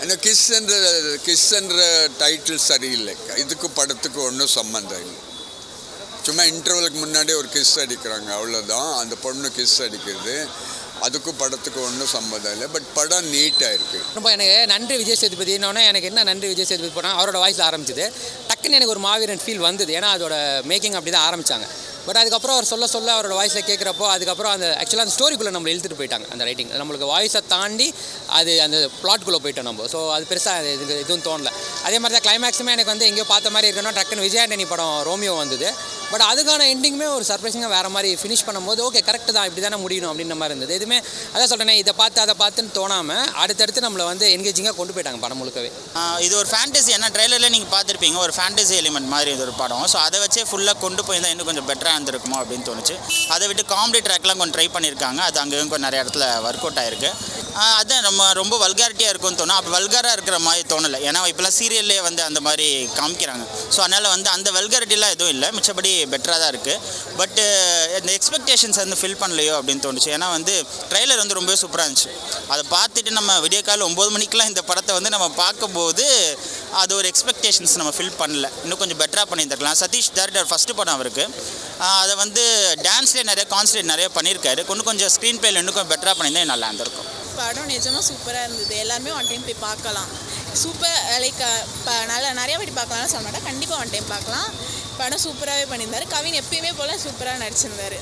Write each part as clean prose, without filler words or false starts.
ஏன்னா கிஸ்ன்ற டைட்டில் சரியில்லை, இதுக்கு படத்துக்கு ஒன்றும் சம்மந்தம் இல்லை. சும்மா இன்டர்வலுக்கு முன்னாடி ஒரு கிஸ் அடிக்கிறாங்க, அவ்வளோதான். அந்த பொண்ணு கிஸ் அடிக்கிறது, அதுக்கும் படத்துக்கு ஒன்றும் சம்மந்தம் இல்லை. பட் படம் நீட்டாக இருக்குது. ரொம்ப எனக்கு நன்றி விஜய் சேதுபதினோடனே எனக்கு என்ன நன்றி விஜய் சேதுபதி போனால் அவரோட வாய்ஸில் ஆரம்பிச்சிது. டக்குன்னு எனக்கு ஒரு மாவீரன் ஃபீல் வந்தது. ஏன்னா அதோட மேக்கிங் அப்படி தான் ஆரம்பித்தாங்க. பட் அதுக்கப்புறம் அவர் சொல்ல அவரோட வாய்ஸில் கேட்குறப்போ அதுக்கப்புறம் அந்த ஆக்சுவலாக அந்த ஸ்டோரிக்குள்ளே நம்மளை இழுத்துட்டு போயிட்டாங்க. அந்த ரைட்டிங் நம்மளுக்கு வாய்ஸை தாண்டி அது அந்த பிளாட்குள்ளே போயிட்டோம் நம்ம. ஸோ அது பெருசாக எதுவும் தோணலை. அதே மாதிரி தான் கிளைமேக்ஸுமே எனக்கு வந்து எங்கேயோ பார்த்த மாதிரி இருக்கணும். டக்குன்னு விஜய் ஆண்டனி படம் ரோமியோ வந்தது. பட் அதுக்கான எண்டிங்குமே ஒரு சர்ப்ரைசிங்காக வேறு மாதிரி ஃபினிஷ் பண்ணும்போது ஓகே கரெக்டு தான், இப்படி தானே முடியணும் அப்படின்ற மாதிரி இருந்தது. எதுவுமே அதான் சொல்கிறேன், இதை பார்த்து அதை பார்த்துன்னு தோணாமல் அடுத்தடுத்து நம்மளை வந்து என்கேஜிங்காக கொண்டு போயிட்டாங்க படம் முழுக்கவே. இது ஒரு ஃபேண்டசி, ஏன்னா ட்ரெய்லரில் நீங்கள் பார்த்துருப்பீங்க, ஒரு ஃபேண்டசி எலிமெண்ட் மாதிரி இது ஒரு படம். ஸோ அதை வச்சே ஃபுல்லாக கொண்டு போயிருந்தால் இன்னும் கொஞ்சம் பெட்டராக இருந்திருக்குமோ அப்படின்னு தோணுச்சு. அதை விட்டு காமெடி ட்ராக்லாம் கொஞ்சம் ட்ரை பண்ணியிருக்காங்க. அது அங்கேயும் கொஞ்சம் நிறைய இடத்துல ஒர்க் அவுட் ஆகிருக்கு. அதுதான் நம்ம ரொம்ப வல்காரிட்டியாக இருக்கும்னு தோணும். அப்போ வல்காராக இருக்கிற மாதிரி தோணலை. ஏன்னா இப்போலாம் சீரியல்லே வந்து அந்த மாதிரி காமிக்கிறாங்க. ஸோ அதனால் வந்து அந்த வல்காரிட்டிலாம் எதுவும் இல்லை, மிச்சப்படி பெட்டராக தான் இருக்குது. பட்டு இந்த எக்ஸ்பெக்டேஷன்ஸ் வந்து ஃபில் பண்ணலையோ அப்படின்னு தோணுச்சு. ஏன்னா வந்து ட்ரெய்லர் வந்து ரொம்பவே சூப்பராக இருந்துச்சு. அதை பார்த்துட்டு நம்ம விடிய காலை 9 மணிக்கெலாம் இந்த படத்தை வந்து நம்ம பார்க்கும்போது அது ஒரு எக்ஸ்பெக்டேஷன்ஸ் நம்ம ஃபில் பண்ணல. இன்னும் கொஞ்சம் பெட்டராக பண்ணியிருந்துருக்கலாம். சதீஷ் டேரக்டர் ஃபஸ்ட்டு படம் அவருக்கு. அதை வந்து டான்ஸ்லேயே நிறைய கான்சன்ட்ரேட் நிறைய பண்ணியிருக்காரு. கொஞ்சம் ஸ்க்ரீன் பிளேயில் இன்னும் கொஞ்சம் பெட்டராக பண்ணியிருந்தால் நல்லா இருந்திருக்கும். படம் நிஜமாக சூப்பராக இருந்தது. எல்லாருமே ஒன் டைம் போய் பார்க்கலாம். சூப்பர் லைக் இப்போ நிறைய வாட்டி பார்க்கலாம்னு சொல்ல மாட்டேன், கண்டிப்பாக ஒன் டைம் பார்க்கலாம். படம் சூப்பராகவே பண்ணியிருந்தார். கவின் எப்பயுமே போல் சூப்பராக நடிச்சிருந்தார்.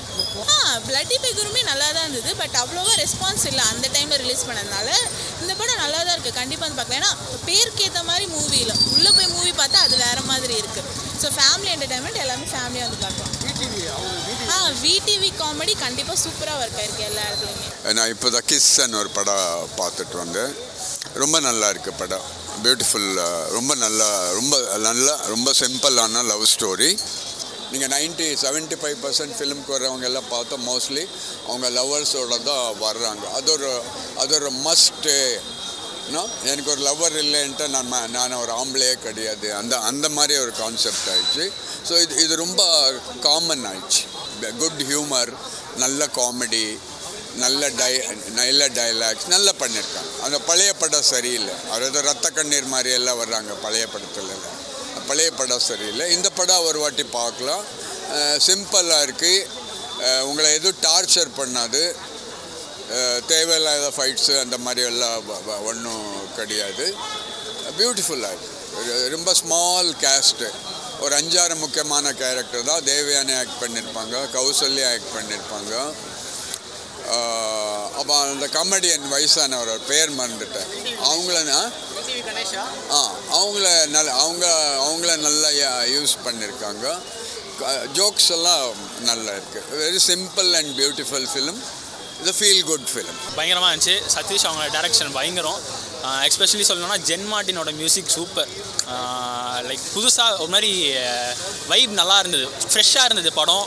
பிளட்டி பெகுருமே நல்லா தான் இருந்தது. பட் அவ்வளோவா ரெஸ்பான்ஸ் இல்லை அந்த டைமில் ரிலீஸ் பண்ணதுனால. இந்த படம் நல்லா தான் இருக்குது, கண்டிப்பாக வந்து பார்க்கலாம். ஏன்னா பேருக்கு ஏற்ற மாதிரி மூவியில் உள்ளே போய் மூவி பார்த்தா அது வேறு மாதிரி இருக்குது. ஸோ ஃபேமிலி என்டர்டைன்மெண்ட் எல்லாமே ஃபேமிலியாக வந்து பார்க்கலாம். விடிவி காமெடி கண்டிப்பாக சூப்பராக ஒர்க் ஆயிருக்கு எல்லா இடத்துலையுமே. நான் இப்போ தான் கிஸ்ன்னு ஒரு படம் பார்த்துட்டு வந்தேன். ரொம்ப நல்லா இருக்குது படம். பியூட்டிஃபுல், ரொம்ப ரொம்ப சிம்பிளான லவ் ஸ்டோரி. நீங்கள் 75% ஃபிலிம்க்கு வர்றவங்க எல்லாம் பார்த்தா மோஸ்ட்லி அவங்க லவ்வர்ஸோடு தான் வர்றாங்க. அது ஒரு மஸ்ட்டு. எனக்கு ஒரு லவ்வர் இல்லைன்ட்டு நான் ஒரு ஆம்பளையே கிடையாது, அந்த மாதிரி ஒரு கான்செப்ட் ஆயிடுச்சு. ஸோ இது ரொம்ப காமன் ஆயிடுச்சு. குட் ஹியூமர், நல்ல காமெடி, நல்ல டைலாக்ஸ் நல்லா பண்ணியிருக்காங்க. அந்த பழைய படம் சரியில்லை. அதாவது ரத்த கண்ணீர் மாதிரி எல்லாம் வர்றாங்க பழைய படத்தில். பழைய படம் சரியில்லை. இந்த படம் ஒரு வாட்டி பார்க்கலாம். சிம்பிளாக இருக்குது, உங்களை எதுவும் டார்ச்சர் பண்ணாது. தேவையில்லாத ஃபைட்ஸு அந்த மாதிரி எல்லாம் ஒன்றும் கிடையாது. பியூட்டிஃபுல்லாக இருக்குது. ரொம்ப ஸ்மால் கேஸ்ட்டு, ஒரு 5-6 முக்கியமான கேரக்டர் தான். தேவயானி ஆக்ட் பண்ணியிருப்பாங்க, கௌசல்யா ஆக்ட் பண்ணியிருப்பாங்க. அப்போ அந்த காமெடியன் வயசானவர் பேர் மறந்துட்டேன், அவங்கள நல்லா யூஸ் பண்ணியிருக்காங்க. ஜோக்ஸ் எல்லாம் நல்லா இருக்குது. Very simple and beautiful film. இது ஃபீல் குட் ஃபிலிம். பயங்கரமாக இருந்துச்சு. சதீஷ் அவங்க டைரக்ஷன் பயங்கரம். எஸ்பெஷலி சொல்லணும்னா ஜென் மார்ட்டினோட மியூசிக் சூப்பர். லைக் புதுசாக ஒரு மாதிரி வைப் நல்லா இருந்தது, ஃப்ரெஷ்ஷாக இருந்தது படம்.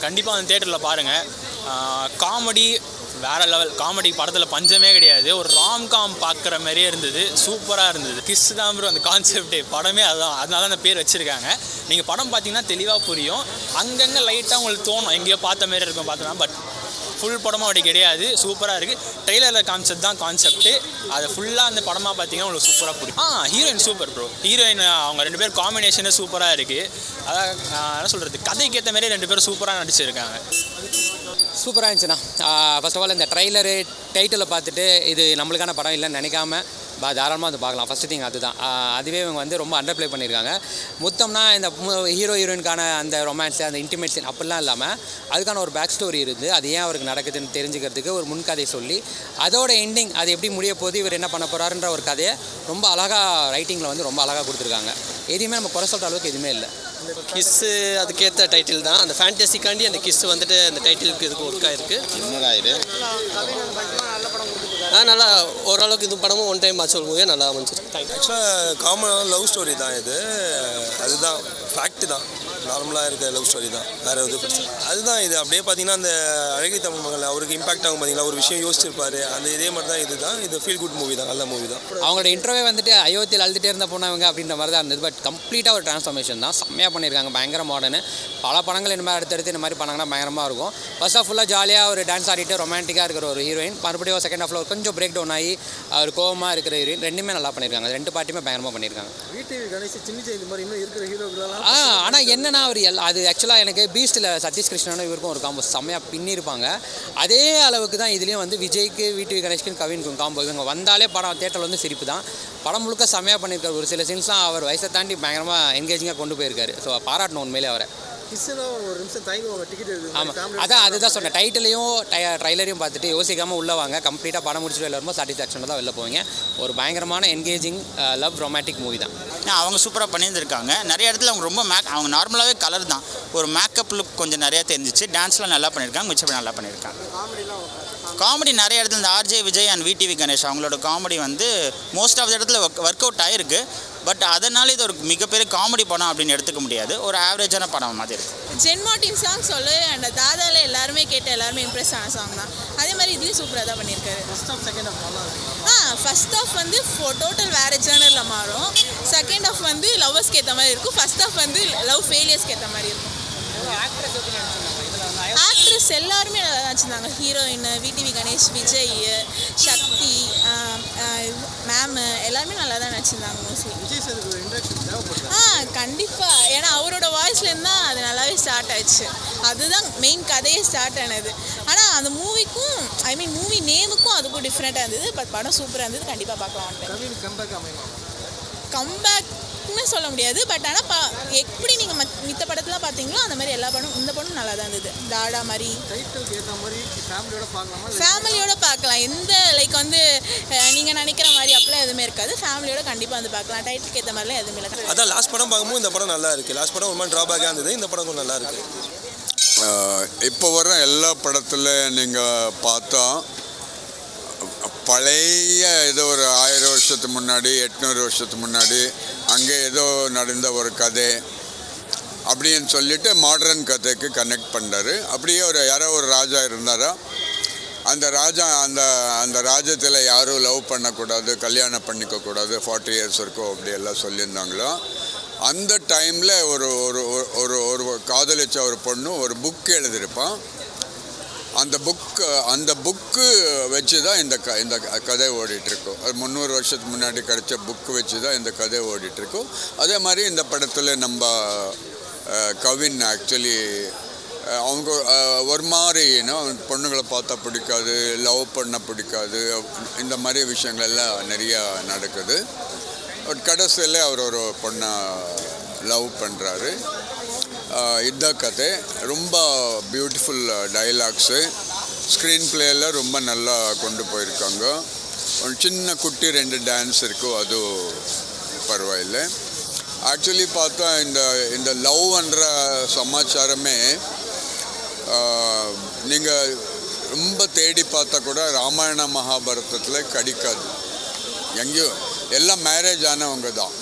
கண்டிப்பாக அந்த தேட்டரில் பாருங்கள். காமெடி வேறு லெவல். காமெடி படத்தில் பஞ்சமே கிடையாது. ஒரு ராம்காம் பார்க்குற மாதிரியே இருந்தது, சூப்பராக இருந்தது. கிஸ் தான் ப்ரோ அந்த கான்செப்டே, படமே அதுதான். அதனால தான் அந்த பேர் வச்சுருக்காங்க. நீங்கள் படம் பார்த்தீங்கன்னா தெளிவாக புரியும். அங்கங்கே லைட்டாக உங்களுக்கு தோணும் எங்கேயோ பார்த்த மாரி இருக்கும் பார்த்தோன்னா, பட் ஃபுல் படமாக அப்படி கிடையாது. சூப்பராக இருக்குது. ட்ரெய்லரில் கான்செப்ட் தான் கான்செப்ட்டு. அதை ஃபுல்லாக அந்த படமாக பார்த்தீங்கன்னா உங்களுக்கு சூப்பராக பிடிக்கும். Heroine super bro. ஹீரோயின் அவங்க 2 பேர் காம்பினேஷனே சூப்பராக இருக்குது. அதான் என்ன சொல்கிறது, கதைக்கு ஏற்ற மாதிரி 2 பேரும் சூப்பராக நடிச்சிருக்காங்க. சூப்பராக இருந்துச்சுண்ணா. ஃபர்ஸ்ட் ஆஃப் ஆல் இந்த ட்ரைலரு டைட்டிலை பார்த்துட்டு இது நம்மளுக்கான படம் இல்லைன்னு நினைக்காம தாராளமாக வந்து பார்க்கலாம். ஃபஸ்ட்டு திங் அதுதான். அதுவே இவங்க வந்து ரொம்ப அண்டர் ப்ளே பண்ணியிருக்காங்க. மொத்தம்னா இந்த ஹீரோயினுக்கான அந்த ரொமான்ஸு, அந்த இன்டிமேட் சீன் அப்படிலாம் இல்லாமல் அதுக்கான ஒரு பேக் ஸ்டோரி இருக்குது. அது ஏன் அவருக்கு நடக்குதுன்னு தெரிஞ்சுக்கிறதுக்கு ஒரு முன்கதை சொல்லி அதோட எண்டிங் அது எப்படி முடிய போது, இவர் என்ன பண்ண போகிறாருன்ற ஒரு கதையை ரொம்ப அழகாக ரைட்டிங்கில் வந்து ரொம்ப அழகாக கொடுத்துருக்காங்க. எதுவுமே நம்ம குறை சொல்கிற அளவுக்கு எதுவுமே இல்லை. கிஸ்ஸு அதுக்கேற்ற டைட்டில் தான். அந்த ஃபேண்டசிக்காண்டி அந்த கிஸ் வந்துட்டு அந்த டைட்டிலுக்கு இதுக்கு ஒர்க் ஆகிருக்கு. நல்லா ஓரளவுக்கு இது படமும் ஒன் டைம் வாட்ச் மூவியாக நல்லா அமைஞ்சிருக்கு. ஆக்சுவலாக காமனான லவ் ஸ்டோரி தான் இது. அதுதான் ஃபேக்ட் தான். நார்மலாக இருக்க லவ் ஸ்டோரி தான், வேறு எதுவும் பெருசு. அதுதான் இது அப்படியே பார்த்தீங்கன்னா அந்த அழகிய தமிழ் மகள் அவருக்கு இம்பாக்ட் ஆகும் பார்த்தீங்களா, ஒரு விஷயம் யோசிச்சிருப்பாரு, அந்த இதே மாதிரி தான் இதுதான். இது ஃபீல் குட் மூவி தான், நல்ல மூவி தான். அவங்களோட இன்ட்ரோவே வந்துட்டு அயோத்தியில் அழுதுகிட்டே இருந்த பொண்ணவங்க அப்படின்ற மாதிரி தான் இருந்தது. பட் கம்ப்ளீட்டாக ஒரு ட்ரான்ஸ்ஃபர்மேஷன் தான், செம்மையாக பண்ணியிருக்காங்க, பயங்கர மாடர்னு. பல படங்கள் இந்த மாதிரி அடுத்தடுத்து இந்த மாதிரி பண்ணாங்கன்னா பயங்கரமாக இருக்கும். ஃபர்ஸ்ட் ஆஃப் ஃபுல்லாக ஜாலியாக ஒரு டான்ஸ் ஆடிட்டு ரொமான்டிக்காக இருக்கிற ஒரு ஹீரோயின், மறுபடியும் செகண்ட் ஹாஃபில் கொஞ்சம் பிரேக் டவுன் ஆகி ஒரு கோவமாக இருக்கிற ஹீரோயின், ரெண்டுமே நல்லா பண்ணியிருக்காங்க. ரெண்டு பாட்டுமே பயங்கரமாக பண்ணியிருக்காங்க. விடிவி கணேஷ் சின்ன இந்த மாதிரி இன்னும் இருக்கிற ஹீரோக்களெல்லாம் ஆனால் என்னன்னா அவர் அது ஆக்சுவலாக எனக்கு பீஸ்ட்டில் சதீஷ் கிருஷ்ணனும் இவருக்கும் ஒரு காம்போ செம்மையாக பின்னிருப்பாங்க. அதே அளவுக்கு தான் இதுலேயும் வந்து விஜய்க்கு விடிவி கணேஷ்க்கு கவினுக்கும் காம்போ. இவங்க வந்தாலே படம் தேட்டரில் வந்து சிரிப்பு தான். படம் முழுக்க செம்மையாக பண்ணியிருக்காரு. ஒரு சில சீன்ஸ்லாம் அவர் வயசை தாண்டி பயங்கரமாக என்கேஜிங்காக கொண்டு போயிருக்காரு. ஸோ பாராட்டணும் உண்மையிலே அவரை. கிஸ்ஸெல்லாம் ஒரு நிமிஷம் தயங்குவாங்க டிக்கெட் எடுத்து. ஆமாம், அதுதான் சொன்னேன். டைட்டிலையும் ட்ரைலரையும் பார்த்துட்டு யோசிக்காமல் உள்ளே வாங்க. கம்ப்ளீட்டாக படம் முடிச்சுட்டு வெளில வரும்போது சாட்டிஸ்ஃபேக்ஷனில் தான் வெளில போவீங்க. ஒரு பயங்கரமான என்கேஜிங் லவ் ரொமான்டிக் மூவி தான். அவங்க சூப்பராக பண்ணியிருந்திருக்காங்க. நிறைய இடத்துல அவங்க ரொம்ப அவங்க நார்மலாகவே கலர் தான், ஒரு மேக்கப் லுக் கொஞ்சம் நிறையா தெரிஞ்சிச்சு. டான்ஸ்லாம் நல்லா பண்ணியிருக்காங்க, மிச்சப்படி நல்லா பண்ணியிருக்காங்க. காமெடி நிறைய இடத்துல இந்த RJ Vijay and VTV Ganesh அவங்களோட காமெடி வந்து மோஸ்ட் ஆஃப் த இடத்துல ஒர்க் அவுட் ஆகிருக்கு. பட் அதனால இது ஒரு மிகப்பெரிய காமெடி படம் அப்படின்னு எடுத்துக்க முடியாது, ஒரு ஆவரேஜான படம் மாதிரி இருக்குது. ஜென்மார்டின் சாங் சொல்லு அந்த தாதாவில் எல்லாருமே கேட்டு எல்லாருமே இம்ப்ரெஸ் ஆன சாங் தான். அதே மாதிரி இதுலேயும் சூப்பராக தான் பண்ணியிருக்காரு. ஃபர்ஸ்ட் ஆஃப் வந்து டோட்டல் வேறு ஜேர்னரில் மாறும். செகண்ட் ஆஃப் வந்து லவ்வர்ஸ்க்கு ஏற்ற மாதிரி இருக்கும். ஃபர்ஸ்ட் ஆஃப் வந்து லவ் ஃபெயிலியர்ஸ்க்கு ஏற்ற மாதிரி இருக்கும். ஆக்ட்ரஸ் எல்லாருமே நல்லா தான் வச்சுருந்தாங்க. ஹீரோயின் விடிவி கணேஷ், விஜய், சக்தி, மேம் எல்லாருமே நல்லா தான் நடிச்சிருந்தாங்க மோஸ்ட்லி. கண்டிப்பாக, ஏன்னா அவரோட வாய்ஸ்லேருந்து தான் அது நல்லாவே ஸ்டார்ட் ஆயிடுச்சு. அதுதான் மெயின் கதையே ஸ்டார்ட் ஆனது. ஆனால் அந்த மூவிக்கும் மூவி நேமுக்கும் அதுக்கும் டிஃப்ரெண்ட்டாக இருந்தது. பட் படம் சூப்பராக இருந்தது, கண்டிப்பாக பார்க்கலாம். கம்பேக்னு சொல்ல முடியாது. பட் ஆனால் எப்படி நீங்கள் மித்த படத்தில் பார்த்தீங்களோ அந்த மாதிரி எல்லா படம் இந்த படம் நல்லா தான் இருந்தது. தாடா மாதிரி ஃபேமிலியோட பார்க்கலாம். எந்த வந்து நீங்கள் நினைக்கிற மாதிரி அப்படிலாம் எதுவுமே இருக்காது. ஃபேமிலியோட கண்டிப்பாக வந்து பார்க்கலாம். டைட்டிலுக்கு ஏற்ற மாதிரிலாம் எதுவுமே இல்லை. அதான் லாஸ்ட் படம் பார்க்கும்போது இந்த படம் நல்லா இருக்குது. லாஸ்ட் படம் ஒரு மாதிரி ட்ராபேக்காக இருந்தது, இந்த படம் கொஞ்சம் நல்லா இருக்குது. இப்போ வர எல்லா படத்தில் நீங்கள் பார்த்தா பழைய ஏதோ ஒரு 1000 வருஷத்துக்கு முன்னாடி 800 வருஷத்துக்கு முன்னாடி அங்கே ஏதோ நடந்த ஒரு கதை அப்படின்னு சொல்லிட்டு மாடர்ன் கதைக்கு கனெக்ட் பண்ணுறாரு. அப்படியே யாரோ ஒரு ராஜா இருந்தாரா, அந்த ராஜா அந்த ராஜ்யத்தில் யாரும் லவ் பண்ணக்கூடாது, கல்யாணம் பண்ணிக்கக்கூடாது, 40 இயர்ஸ் இருக்கும் அப்படியெல்லாம் சொல்லியிருந்தாங்களோ. அந்த டைமில் ஒரு ஒரு ஒரு காதலிச்ச ஒரு பொண்ணு ஒரு புக் எழுதியிருப்பான். அந்த புக்கு வச்சு தான் இந்த கதை ஓடிட்டுருக்கோம். அது 300 வருஷத்துக்கு முன்னாடி கிடைச்ச புக்கு வச்சு தான் இந்த கதை ஓடிட்டுருக்கோம். அதே மாதிரி இந்த படத்தில் நம்ம கவின் ஆக்சுவலி அவங்க ஒரு மாதிரி பொண்ணுங்களை பார்த்தா பிடிக்காது, லவ் பண்ண பிடிக்காது, இந்த மாதிரி விஷயங்கள்லாம் நிறையா நடக்குது. பட் கடைசியில் அவர் ஒரு பொண்ணை லவ் பண்ணுறாரு. இதுதான் கதை. ரொம்ப பியூட்டிஃபுல் டைலாக்ஸு, ஸ்க்ரீன் பிளேயில் ரொம்ப நல்லா கொண்டு போயிருக்காங்க. ஒரு சின்ன குட்டி 2 டான்ஸ் இருக்கும், அது பரவாயில்லை. ஆக்சுவலி பார்த்தா இந்த லவ்ன்ற சமாச்சாரமே நீங்கள் ரொம்ப தேடி பார்த்தா கூட ராமாயண மகாபாரதத்தில் கிடைக்காது. எங்கேயோ எல்லாம் மேரேஜ் ஆனவங்க தான்.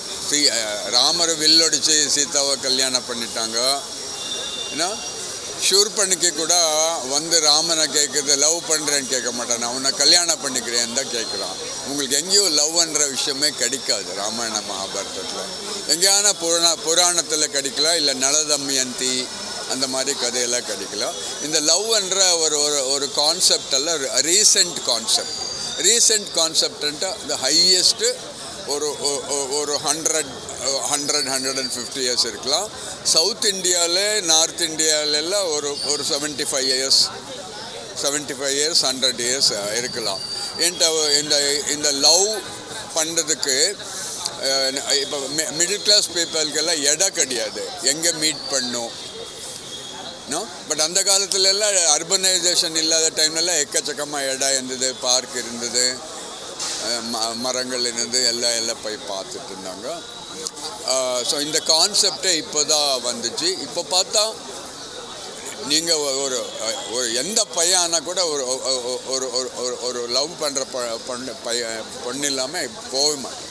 ராமரை வில்லடிச்சு சீதாவை கல்யாணம் பண்ணிட்டாங்க. ஏன்னா ஷூர்பணிக்கு கூட வந்து ராமனை கேட்குறது லவ் பண்ணுறேன்னு கேட்க மாட்டான், அவனை கல்யாணம் பண்ணிக்கிறேன்னு தான் கேட்குறான். உங்களுக்கு எங்கேயோ லவ்ன்ற விஷயமே கிடைக்காது ராமாயண மகாபாரதத்தில். எங்கேயான புராணத்தில் கிடைக்கலாம், இல்லை நலதமயந்தி அந்த மாதிரி கதையெல்லாம் கிடைக்கலாம். இந்த லவ்ன்ற ஒரு கான்செப்டெல்லாம் ரீசெண்ட் கான்செப்டுன்ட்டு இந்த ஹையஸ்ட்டு ஒரு 100-150 இயர்ஸ் இருக்கலாம். சவுத் இந்தியாவில் நார்த் இந்தியாவிலெல்லாம் ஒரு 75 இயர்ஸ் 100 இயர்ஸ் இருக்கலாம். இந்த லவ் பண்ணுறதுக்கு இப்போ மிடில் கிளாஸ் பீப்புளுக்கெல்லாம் இடம் கிடையாது, எங்கே மீட் பண்ணும். பட் அந்த காலத்துலலாம் அர்பனைசேஷன் இல்லாத டைம்லலாம் எக்கச்சக்கமாக இடம் இருந்தது, பார்க் இருந்தது, மரங்கள் இருந்து எல்லாம் போய் பார்த்துட்டு இருந்தாங்க. ஸோ இந்த கான்செப்டே இப்போ தான் வந்துச்சு. இப்போ பார்த்தா நீங்கள் ஒரு எந்த பையனா கூட ஒரு லவ் பண்ணுற பொண்ணு இல்லாமல் போகவே மாட்டேன்.